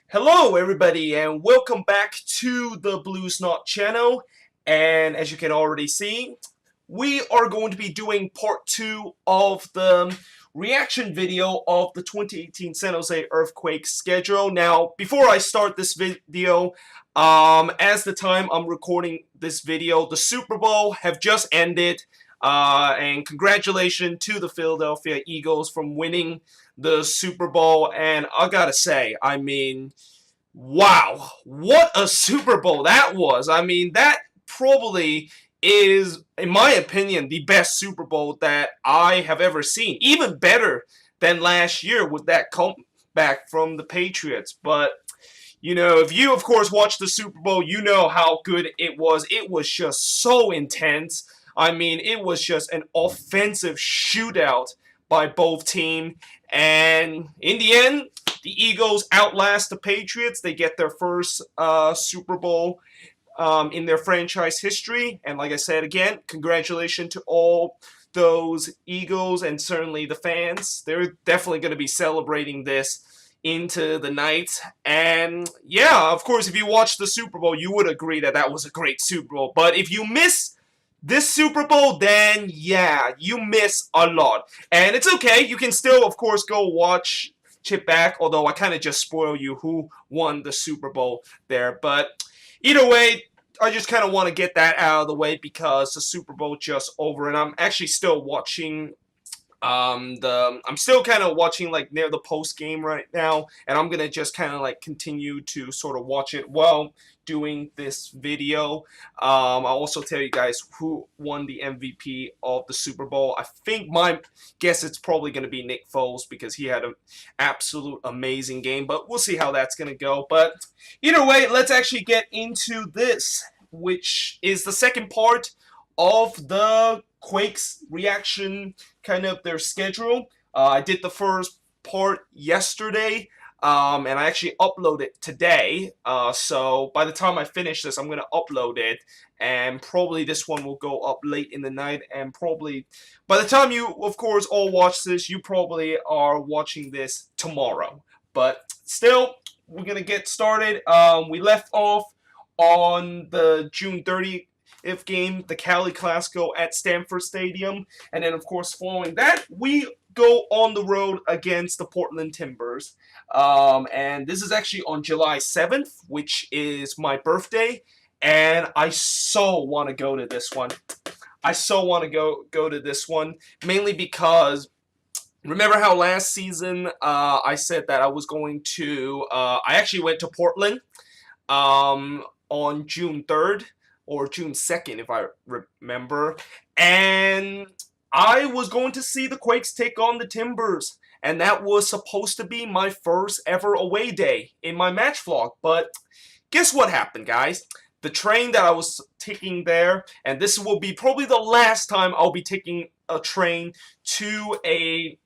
Hello everybody and welcome back to the Blues Knot channel, and as you can already see, we are going to be doing part 2 of the reaction video of the 2018 San Jose Earthquake schedule. Now, before I start this video, as the time I'm recording this video, the Super Bowl have just ended, and congratulations to the Philadelphia Eagles from winning the Super Bowl. And I gotta say, I mean, wow, what a Super Bowl that was. I mean, that probably is, in my opinion, the best Super Bowl that I have ever seen. Even better than last year with that comeback from the Patriots. But, you know, if you, of course, watched the Super Bowl, you know how good it was. It was just so intense. I mean, it was just an offensive shootout by both teams. And in the end, the Eagles outlast the Patriots. They get their first Super Bowl in their franchise history. And like I said again, congratulations to all those Eagles and certainly the fans. They're definitely going to be celebrating this into the night. And yeah, of course, if you watched the Super Bowl, you would agree that that was a great Super Bowl. But if you miss this Super Bowl, then yeah, you miss a lot. And it's okay. You can still, of course, go watch Chip back, although I kind of just spoil you who won the Super Bowl there. But either way, I just kind of want to get that out of the way because the Super Bowl just over, and I'm actually still watching I'm still kind of watching like near the post game right now, and I'm gonna just kind of like continue to sort of watch it while doing this video. I'll also tell you guys who won the MVP of the Super Bowl. I think my guess it's probably gonna be Nick Foles because he had an absolute amazing game, but we'll see how that's gonna go. But either way, let's actually get into this, which is the second part of the Quakes reaction, kind of their schedule. I did the first part yesterday, and I actually uploaded it today. So by the time I finish this, I'm going to upload it, and probably this one will go up late in the night, and probably by the time you, of course, all watch this, you probably are watching this tomorrow. But still, we're going to get started. We left off on the June 30th game, the Cali Classico at Stanford Stadium. And then, of course, following that, we go on the road against the Portland Timbers. And this is actually on July 7th, which is my birthday. And I so want to go to this one. I so want to go to this one, mainly because remember how last season I said that I was going to, I actually went to Portland on June 3rd or June 2nd, if I remember. And I was going to see the Quakes take on the Timbers. And that was supposed to be my first ever away day in my match vlog. But guess what happened, guys? The train that I was taking there, and this will be probably the last time I'll be taking a train to a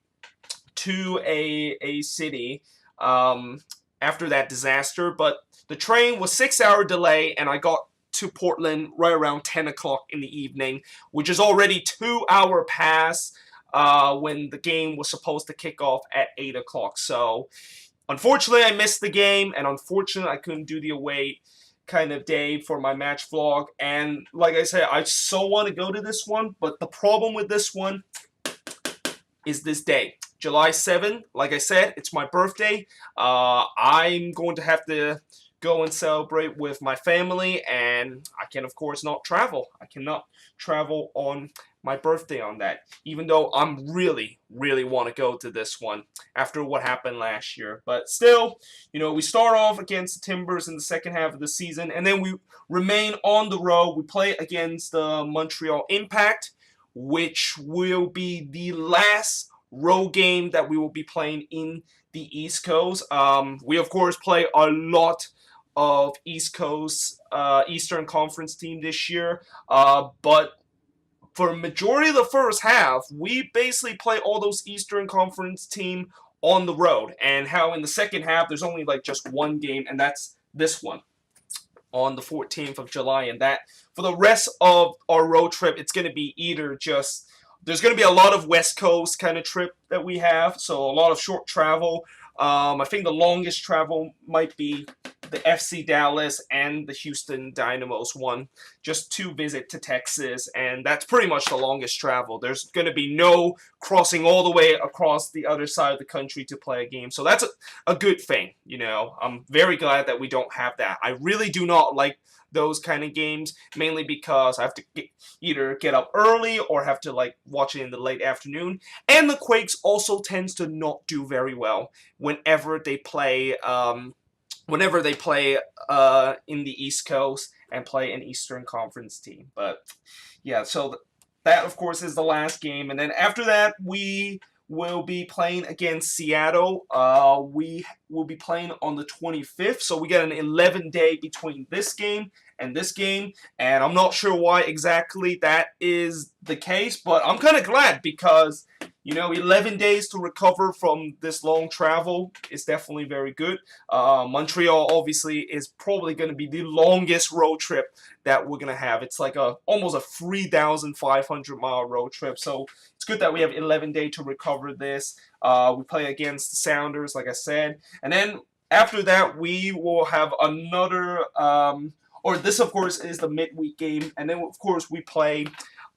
city after that disaster. But the train was 6-hour delay, and I got to Portland right around 10 o'clock in the evening, which is already 2 hour past when the game was supposed to kick off at 8 o'clock. So unfortunately, I missed the game, and unfortunately, I couldn't do the away kind of day for my match vlog. And like I said, I so want to go to this one, but the problem with this one is this day. July 7th, like I said, it's my birthday. I'm going to have to go and celebrate with my family, and I can, of course, not travel. I cannot travel on my birthday on that, even though I'm really want to go to this one after what happened last year. But still, you know, we start off against the Timbers in the second half of the season, and then we remain on the road. We play against the Montreal Impact, which will be the last road game that we will be playing in the East Coast. We, of course, play a lot of East Coast, Eastern Conference team this year, but for majority of the first half, we basically play all those Eastern Conference team on the road, and how in the second half there's only like just one game, and that's this one on the 14th of July, and that for the rest of our road trip, it's going to be either just, there's going to be a lot of West Coast kind of trip that we have, so a lot of short travel, I think the longest travel might be the FC Dallas and the Houston Dynamos one, just to visit to Texas, and that's pretty much the longest travel. There's going to be no crossing all the way across the other side of the country to play a game, so that's a good thing, you know. I'm very glad that we don't have that. I really do not like those kind of games, mainly because I have to either get up early or have to like watch it in the late afternoon, and the Quakes also tends to not do very well whenever they play in the East Coast and play an Eastern Conference team. But yeah, so that of course is the last game, and then after that we will be playing against Seattle. We will be playing on the 25th, so we get an 11-day between this game, and I'm not sure why exactly that is the case, but I'm kind of glad because, you know, 11 days to recover from this long travel is definitely very good. Montreal obviously is probably going to be the longest road trip that we're going to have. It's like almost a 3,500-mile road trip, so it's good that we have 11 days to recover this. We play against the Sounders, like I said, and then after that we will have another, or this of course is the midweek game, and then of course we play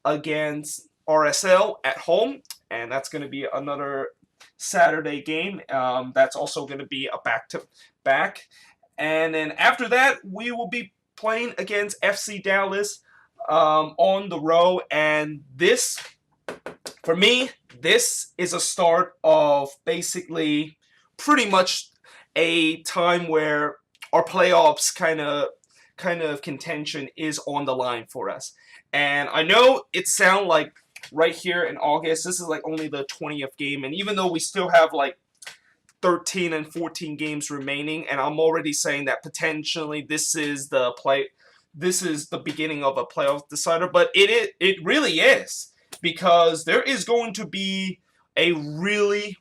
against RSL at home, and that's going to be another Saturday game. That's also going to be a back-to-back. And then after that, we will be playing against FC Dallas on the road. And this, for me, this is a start of basically pretty much a time where our playoffs kind of contention is on the line for us. And I know it sounds like right here in August, this is like only the 20th game, and even though we still have like 13 and 14 games remaining, and I'm already saying that potentially this is the beginning of a playoff decider, but it really is, because there is going to be a really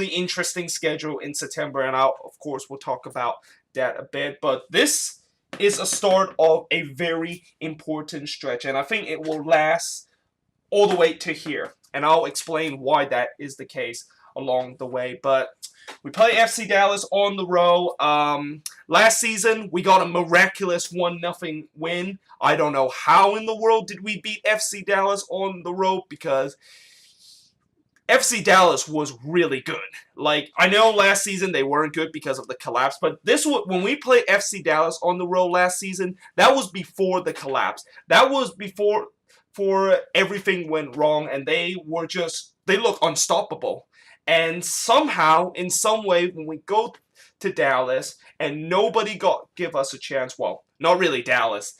interesting schedule in September, and of course we'll talk about that a bit, but this is a start of a very important stretch, and I think it will last all the way to here, and I'll explain why that is the case along the way. But we play FC Dallas on the road. Last season we got a miraculous 1-0 win. I don't know how in the world did we beat FC Dallas on the road, because FC Dallas was really good. Like, I know last season they weren't good because of the collapse, but when we played FC Dallas on the road last season, that was before the collapse. That was before everything went wrong, and they look unstoppable. And somehow, in some way, when we go to Dallas and nobody give us a chance, well, not really Dallas,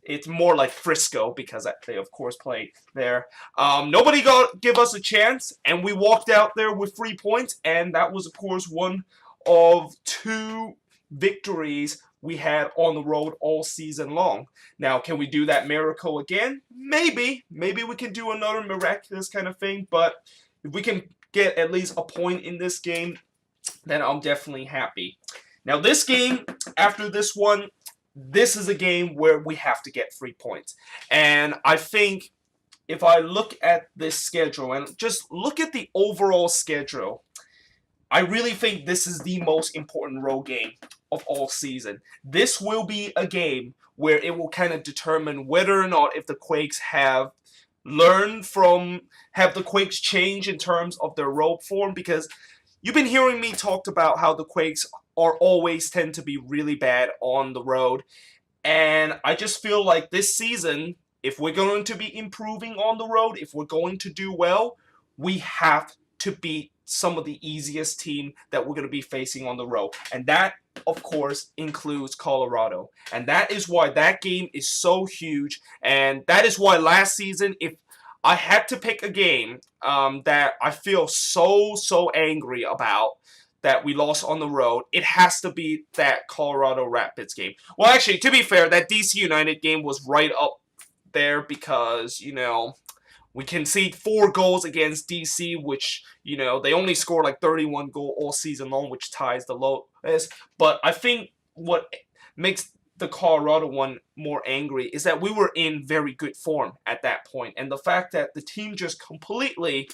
it's more like Frisco, because they of course play there. Nobody give us a chance, and we walked out there with 3 points, and that was of course one of 2 victories we had on the road all season long. Now, can we do that miracle again? Maybe we can do another miraculous kind of thing, but if we can get at least a point in this game, then I'm definitely happy. Now, this game, after this one, this is a game where we have to get 3 points. And I think if I look at this schedule and just look at the overall schedule, I really think this is the most important road game of all season. This will be a game where it will kind of determine whether or not if the Quakes have the Quakes change in terms of their road form, because you've been hearing me talk about how the Quakes always tend to be really bad on the road, and I just feel like this season, if we're going to be improving on the road, if we're going to do well, we have to beat some of the easiest team that we're going to be facing on the road, and that of course includes Colorado. And that is why that game is so huge, and that is why last season, if I had to pick a game that I feel so angry about that we lost on the road, it has to be that Colorado Rapids game. Well, actually, to be fair, that DC United game was right up there, because, you know, we conceded 4 goals against DC, which, you know, they only scored like 31 goals all season long, which ties the lowest. But I think what makes the Colorado one more angry is that we were in very good form at that point. And the fact that the team just completely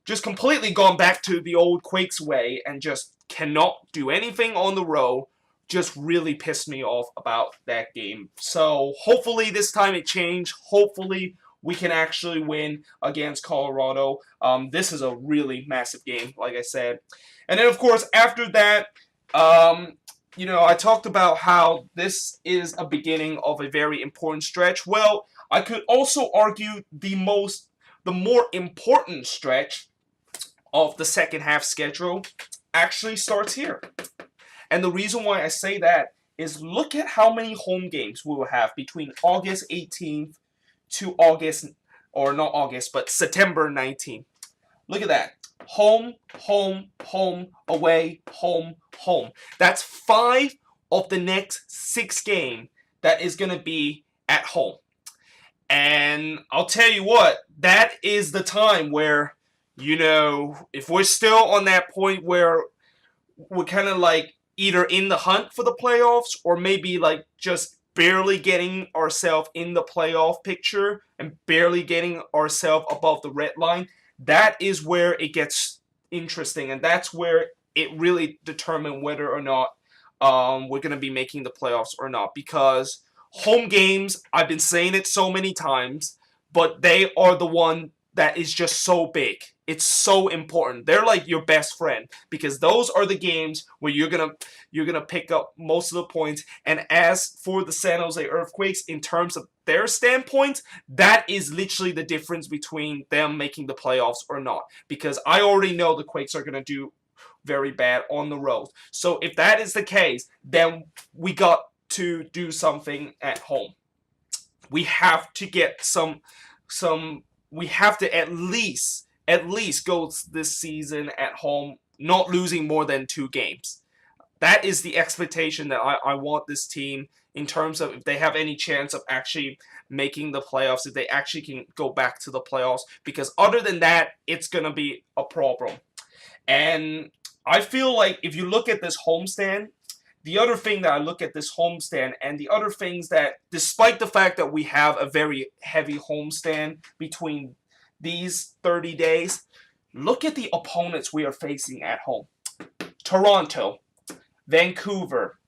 just completely gone back to the old Quakes way and just cannot do anything on the road. Just really pissed me off about that game. So hopefully this time it changed. Hopefully we can actually win against Colorado. This is a really massive game, like I said. And then, of course, after that, you know, I talked about how this is a beginning of a very important stretch. Well, I could also argue the more important stretch of the second half schedule actually starts here. And the reason why I say that is look at how many home games we will have between August 18th to September 19th. Look at that. Home, home, home, away, home, home. That's 5 of the next 6 games that is going to be at home. And I'll tell you what, that is the time where, you know, if we're still on that point where we're kind of like either in the hunt for the playoffs or maybe like just barely getting ourselves in the playoff picture and barely getting ourselves above the red line, that is where it gets interesting, and that's where it really determines whether or not we're going to be making the playoffs or not. Because home games, I've been saying it so many times, but they are the one that is just so big. It's so important. They're like your best friend because those are the games where you're gonna pick up most of the points. And as for the San Jose Earthquakes, in terms of their standpoint, that is literally the difference between them making the playoffs or not. Because I already know the Quakes are gonna do very bad on the road. So if that is the case, then we got to do something at home. We have to get some. We have to at least go this season at home, not losing more than 2 games. That is the expectation that I want this team in terms of if they have any chance of actually making the playoffs, if they actually can go back to the playoffs. Because other than that, it's going to be a problem. And I feel like if you look at this homestand, the other thing that I look at this homestand and the other things that, despite the fact that we have a very heavy homestand between these 30 days, look at the opponents we are facing at home. Toronto, Vancouver,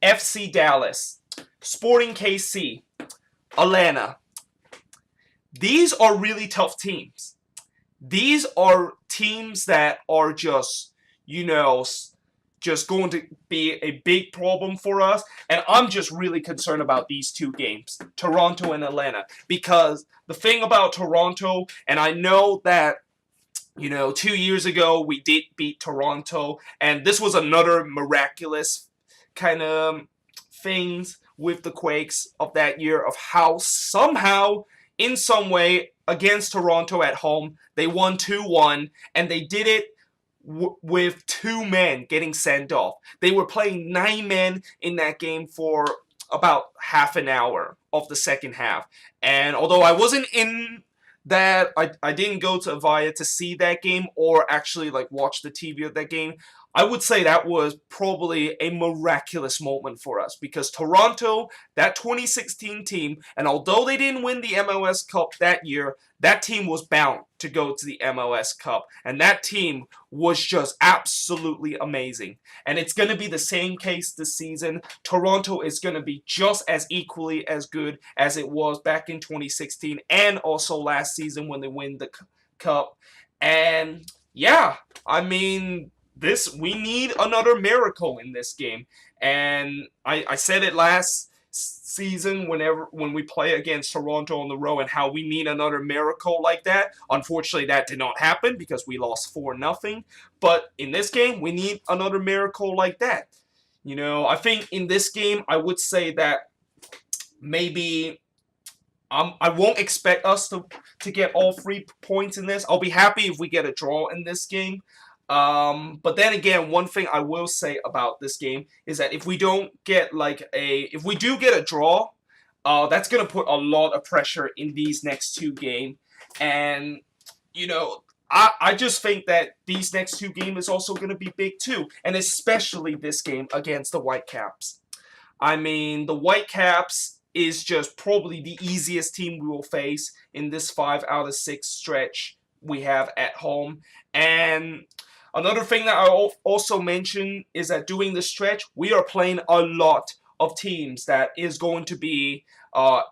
FC Dallas, Sporting KC, Atlanta. These are really tough teams. These are teams that are just, you know, just going to be a big problem for us. And I'm just really concerned about these 2 games, Toronto and Atlanta. Because the thing about Toronto, and I know that, you know, 2 years ago we did beat Toronto, and this was another miraculous kind of things with the Quakes of that year, of how somehow, in some way, against Toronto at home, they won 2-1, and they did it with 2 men getting sent off. They were playing 9 men in that game for about half an hour of the second half. And although I wasn't in that, I didn't go to Avaya to see that game or actually like watch the TV of that game, I would say that was probably a miraculous moment for us because Toronto, that 2016 team, and although they didn't win the MLS Cup that year, that team was bound to go to the MLS Cup. And that team was just absolutely amazing. And it's going to be the same case this season. Toronto is going to be just as equally as good as it was back in 2016 and also last season when they win the Cup. And yeah, I mean, we need another miracle in this game. And I said it last season when we play against Toronto on the road and how we need another miracle like that. Unfortunately, that did not happen because we lost 4-0. But in this game, we need another miracle like that. You know, I think in this game, I would say that maybe I won't expect us to get all 3 points in this. I'll be happy if we get a draw in this game. But then again, one thing I will say about this game is that if we don't get if we do get a draw, that's going to put a lot of pressure in these next 2 games. And, you know, I just think that these next 2 games is also going to be big too. And especially this game against the Whitecaps. I mean, the Whitecaps is just probably the easiest team we will face in this 5 out of 6 stretch we have at home. And another thing that I also mentioned is that during the stretch, we are playing a lot of teams that is going to be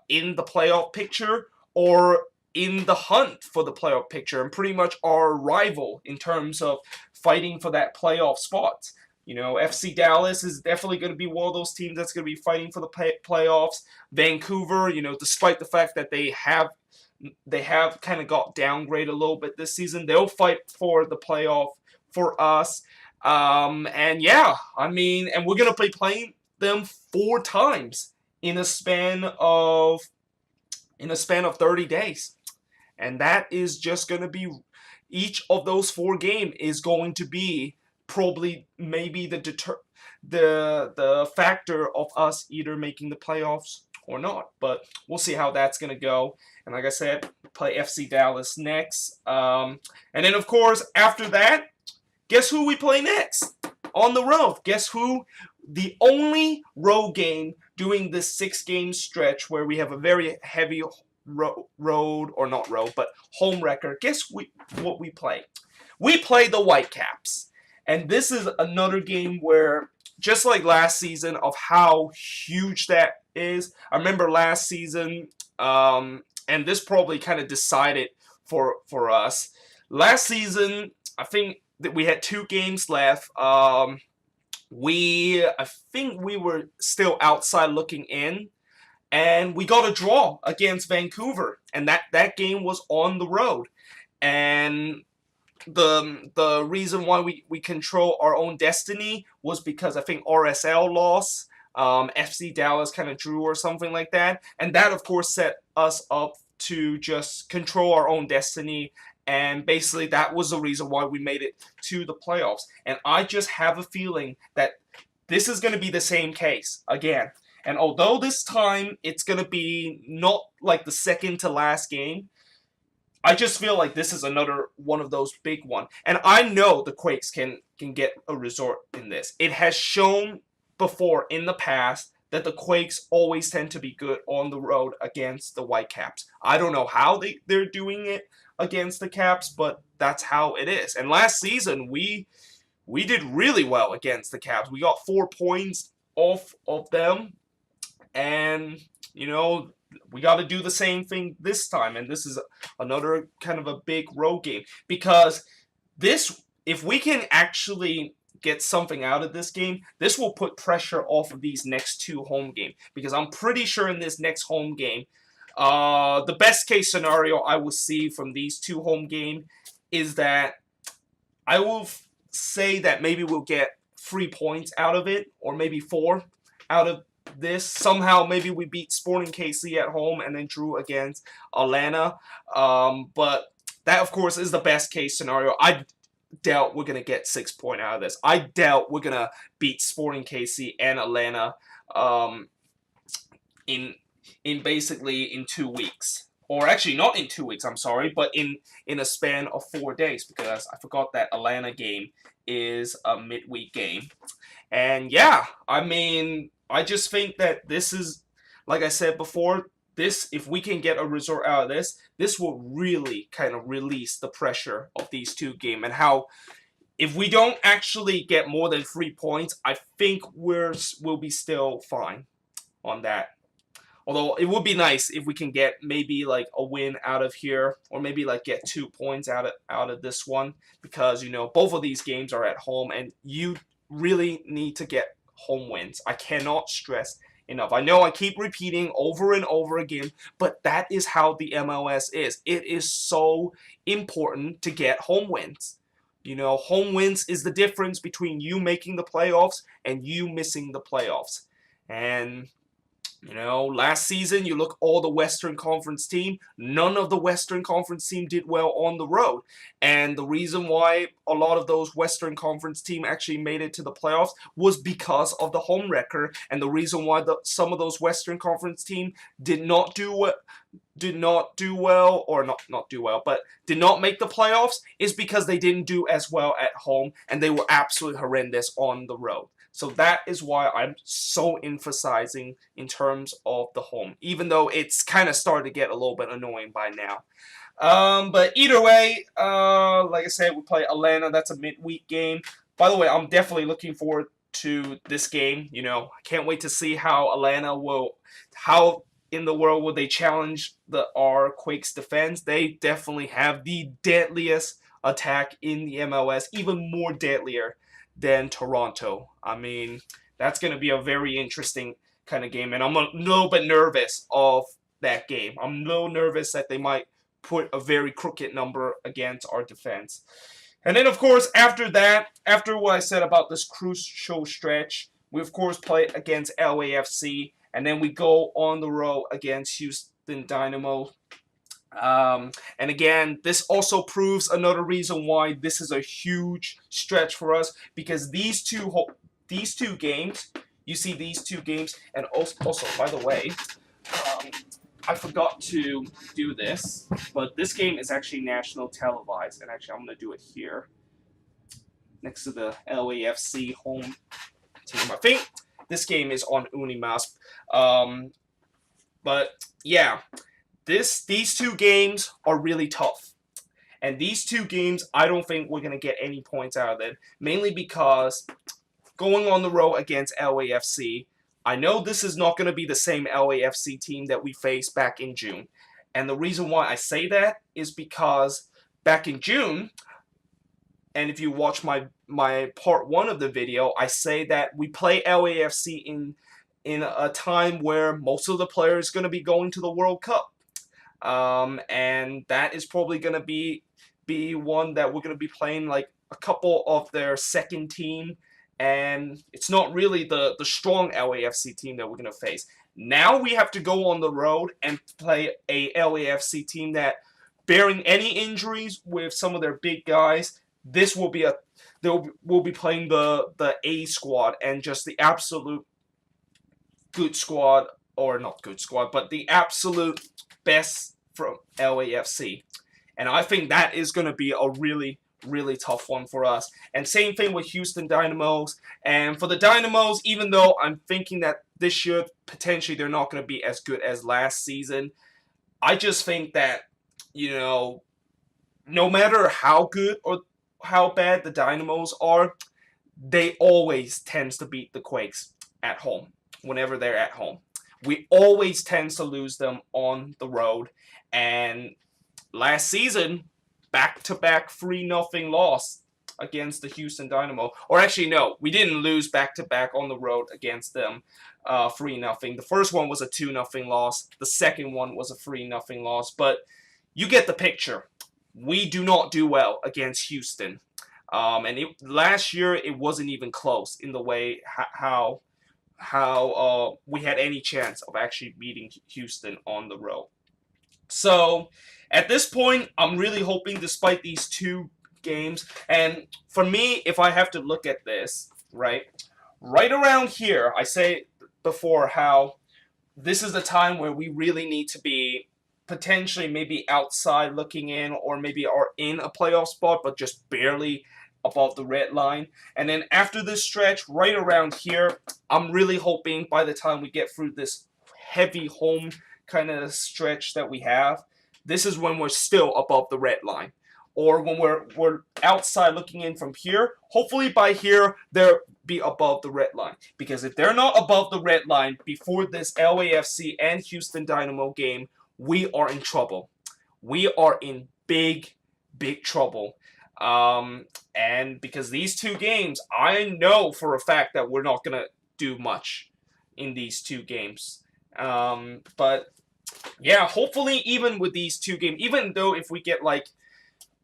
in the playoff picture or in the hunt for the playoff picture, and pretty much our rival in terms of fighting for that playoff spot. You know, FC Dallas is definitely going to be one of those teams that's going to be fighting for the playoffs. Vancouver, you know, despite the fact that they have kind of got downgraded a little bit this season, they'll fight for the playoff for us. And yeah, I mean, and we're going to be playing them 4 times in a span of 30 days. And that is just going to be, each of those 4 games is going to be probably maybe the factor of us either making the playoffs or not. But we'll see how that's going to go. And like I said, play FC Dallas next. And then, of course, after that, guess who we play next? On the road. Guess who? The only road game during this 6-game stretch where we have a very heavy road, or not road, but home record. Guess what we play? We play the Whitecaps. And this is another game where, just like last season, of how huge that is. I remember last season, and this probably kind of decided for us. Last season, I think that we had 2 games left. I think we were still outside looking in, and we got a draw against Vancouver, and that game was on the road. And the reason why we control our own destiny was because I think RSL lost, FC Dallas kind of drew or something like that, and that of course set us up to just control our own destiny. And basically that was the reason why we made it to the playoffs. And I just have a feeling that this is going to be the same case again. And although this time it's going to be not like the second to last game, I just feel like this is another one of those big ones. And I know the Quakes can get a result in this. It has shown before in the past that the Quakes always tend to be good on the road against the Whitecaps. I don't know how they're doing it against the Caps, but that's how it is. And last season, we did really well against the Caps. We got 4 points off of them. And, you know, we got to do the same thing this time. And this is another kind of a big road game. Because this, if we can actually get something out of this game, this will put pressure off of these next 2 home games. Because I'm pretty sure in this next home game, the best case scenario I will see from these 2 home games is that I will say that maybe we'll get 3 points out of it, or maybe 4 out of this. Somehow maybe we beat Sporting KC at home and then drew against Atlanta. But that of course is the best case scenario. I doubt we're gonna get 6 points out of this. I doubt we're gonna beat Sporting KC and Atlanta in basically in 2 weeks. Or actually not in 2 weeks, I'm sorry, but in a span of 4 days, because I forgot that Atlanta game is a midweek game. And yeah, I mean, I just think that this is, like I said before, this, if we can get a result out of this, this will really kind of release the pressure of these 2 games. And how, if we don't actually get more than 3 points, I think we'll be still fine on that. Although it would be nice if we can get maybe like a win out of here, or maybe like get 2 points out of this one, because you know both of these games are at home, and you really need to get home wins. I cannot stress enough. I know I keep repeating over and over again, but that is how the MLS is. It is so important to get home wins. You know, home wins is the difference between you making the playoffs and you missing the playoffs. And you know, last season, you look all the Western Conference team, none of the Western Conference team did well on the road. And the reason why a lot of those Western Conference team actually made it to the playoffs was because of the home record. And the reason why some of those Western Conference team did not do well, but did not make the playoffs, is because they didn't do as well at home, and they were absolutely horrendous on the road. So that is why I'm so emphasizing in terms of the home, even though it's kind of started to get a little bit annoying by now. But either way, like I said, we play Atlanta. That's a midweek game. By the way, I'm definitely looking forward to this game. You know, I can't wait to see how Atlanta will, how in the world will they challenge our Quakes defense. They definitely have the deadliest attack in the MLS, even more deadlier than Toronto. I mean, that's going to be a very interesting kind of game, and I'm a little bit nervous of that game. I'm a little nervous that they might put a very crooked number against our defense. And then, of course, after that, after what I said about this crucial stretch, we, of course, play against LAFC, and then we go on the road against Houston Dynamo. And again, this also proves another reason why this is a huge stretch for us, because these two games, you see these two games, and also by the way, I forgot to do this, but this game is actually national televised, and actually I'm going to do it here, next to the LAFC home team. I think this game is on Unimas. But yeah, these two games are really tough. And these two games, I don't think we're going to get any points out of it, mainly because going on the road against LAFC, I know this is not going to be the same LAFC team that we faced back in June. And the reason why I say that is because back in June, and if you watch my part 1 of the video, I say that we play LAFC in a time where most of the players are going to be going to the World Cup. And that is probably going to be one that we're going to be playing like a couple of their second team, and it's not really the strong LAFC team that we're going to face. Now we have to go on the road and play a LAFC team that, bearing any injuries with some of their big guys, this will be we'll be playing the A squad, and just the absolute good squad, or not good squad, but the absolute best from LAFC. And I think that is going to be a really, really tough one for us. And same thing with Houston Dynamos. And for the Dynamos, even though I'm thinking that this year potentially they're not going to be as good as last season, I just think that, you know, no matter how good or how bad the Dynamos are, they always tends to beat the Quakes at home whenever they're at home. We always tend to lose them on the road. And last season, back-to-back 3-0 loss against the Houston Dynamo. Or actually, no, we didn't lose back-to-back on the road against them 3-0. The first one was a 2-0 loss. The second one was a 3-0 loss. But you get the picture. We do not do well against Houston. And last year, it wasn't even close in the way how we had any chance of actually beating Houston on the road. So at this point, I'm really hoping, despite these two games, and for me, if I have to look at this, right around here, I say before how this is the time where we really need to be potentially maybe outside looking in, or maybe are in a playoff spot, but just barely above the red line. And then after this stretch, right around here, I'm really hoping by the time we get through this heavy home kind of stretch that we have, this is when we're still above the red line. Or when we're outside looking in from here, hopefully by here, they'll be above the red line. Because if they're not above the red line before this LAFC and Houston Dynamo game, we are in trouble. We are in big, big trouble. And because these two games, I know for a fact that we're not going to do much in these two games. But yeah, hopefully even with these two games, even though if we get like,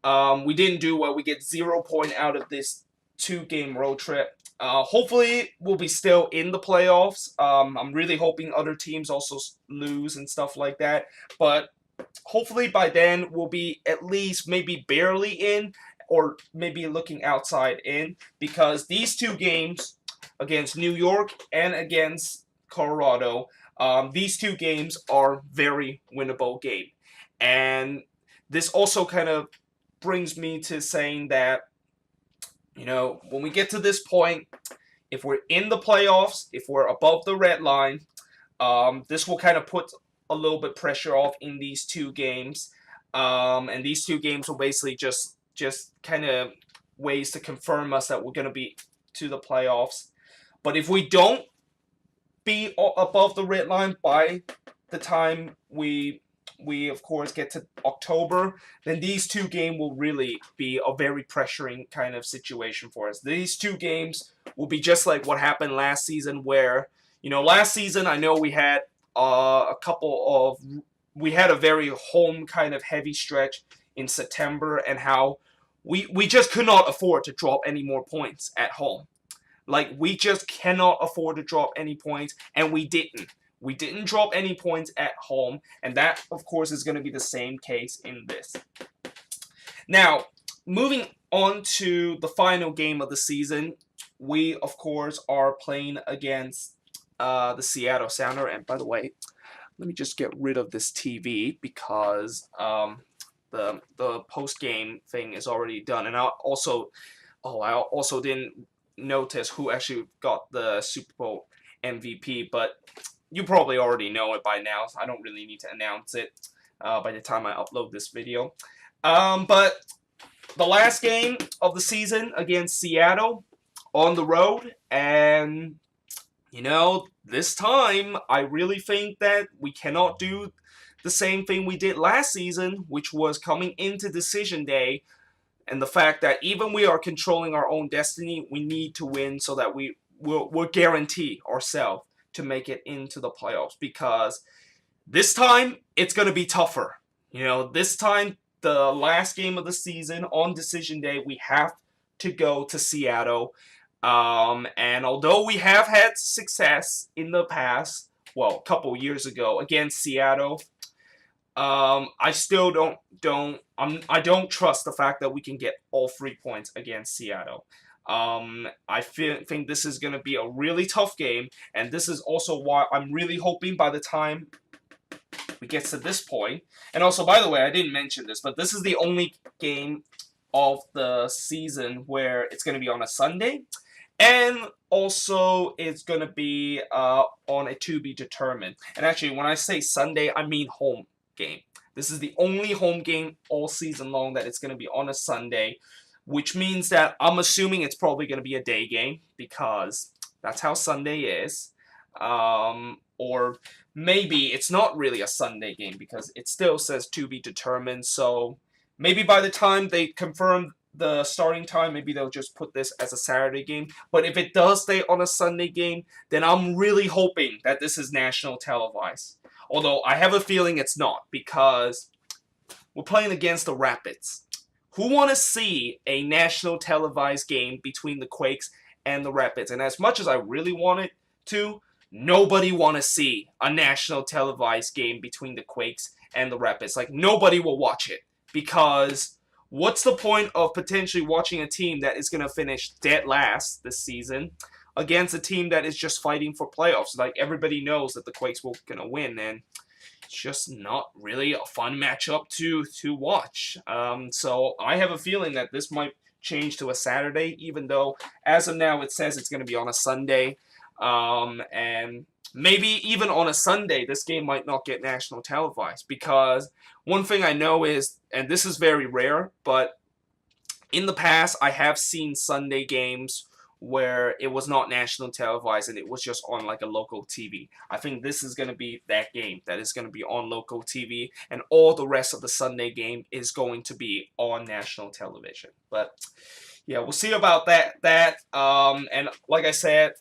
we didn't do well, we get 0 point out of this 2-game road trip. Hopefully we'll be still in the playoffs. I'm really hoping other teams also lose and stuff like that. But hopefully by then we'll be at least maybe barely in, or maybe looking outside in, because these two games against New York and against Colorado, these two games are very winnable games. And this also kind of brings me to saying that, you know, when we get to this point, if we're in the playoffs, if we're above the red line, this will kind of put a little bit pressure off in these two games. And these two games will basically just kind of ways to confirm us that we're going to be to the playoffs. But if we don't be above the red line by the time we of course get to October, then these two games will really be a very pressuring kind of situation for us. These two games will be just like what happened last season, where, you know, last season I know we had we had a very home kind of heavy stretch in September, and how we just could not afford to drop any more points at home. Like, we just cannot afford to drop any points, and we didn't. We didn't drop any points at home, and that, of course, is going to be the same case in this. Now, moving on to the final game of the season, we, of course, are playing against the Seattle Sounders. And by the way, let me just get rid of this TV because the post-game thing is already done. And I also didn't notice who actually got the Super Bowl MVP, but you probably already know it by now, so I don't really need to announce it by the time I upload this video. But the last game of the season against Seattle on the road, and, you know, this time I really think that we cannot do the same thing we did last season, which was coming into decision day, and the fact that even we are controlling our own destiny, we need to win so that we'll guarantee ourselves to make it into the playoffs, because this time it's going to be tougher. You know, this time, the last game of the season on decision day, we have to go to Seattle. And although we have had success in the past, well, a couple years ago against Seattle, I still I don't trust the fact that we can get all 3 points against Seattle. I think this is going to be a really tough game, and this is also why I'm really hoping by the time we get to this point, and also, by the way, I didn't mention this, but this is the only game of the season where it's going to be on a Sunday, and also it's going to be on a to be determined. And actually, when I say Sunday, I mean home game. This is the only home game all season long that it's going to be on a Sunday, which means that I'm assuming it's probably going to be a day game, because that's how Sunday is. Or maybe it's not really a Sunday game, because it still says to be determined. So maybe by the time they confirm the starting time, maybe they'll just put this as a Saturday game. But if it does stay on a Sunday game, then I'm really hoping that this is national televised. Although I have a feeling it's not, because we're playing against the Rapids. Who want to see a national televised game between the Quakes and the Rapids? And as much as I really wanted to, nobody want to see a national televised game between the Quakes and the Rapids. Like, nobody will watch it, because what's the point of potentially watching a team that is going to finish dead last this season against a team that is just fighting for playoffs? Like, everybody knows that the Quakes will going to win, and it's just not really a fun matchup to watch. So I have a feeling that this might change to a Saturday, even though as of now it says it's going to be on a Sunday. And maybe even on a Sunday, this game might not get national televised, because one thing I know is, and this is very rare, but in the past I have seen Sunday games where it was not national televised and it was just on like a local TV. I think this is going to be that game that is going to be on local TV, and all the rest of the Sunday game is going to be on national television. But yeah, we'll see about that. And like I said,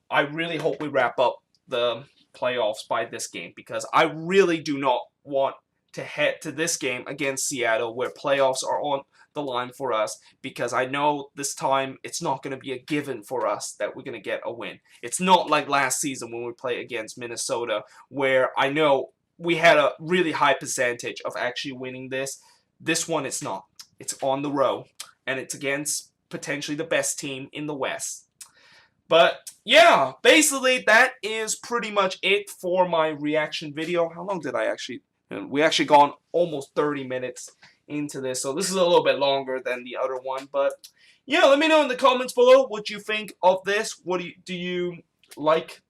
I really hope we wrap up the playoffs by this game, because I really do not want to head to this game against Seattle where playoffs are on the line for us, because I know this time it's not going to be a given for us that we're going to get a win. It's not like last season when we played against Minnesota, where I know we had a really high percentage of actually winning this. This one, it's not. It's on the road, and it's against potentially the best team in the West. But yeah, basically that is pretty much it for my reaction video. How long did I actually... We actually gone almost 30 minutes into this, so this is a little bit longer than the other one. But yeah, let me know in the comments below what you think of this. What do you like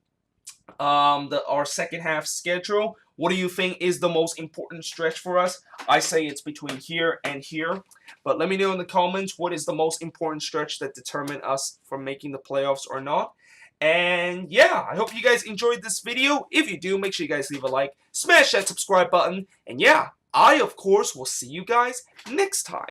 our second half schedule? What do you think is the most important stretch for us? I say it's between here and here. But let me know in the comments what is the most important stretch that determine us from making the playoffs or not. And yeah, I hope you guys enjoyed this video. If you do, make sure you guys leave a like, smash that subscribe button, and yeah, I of course will see you guys next time.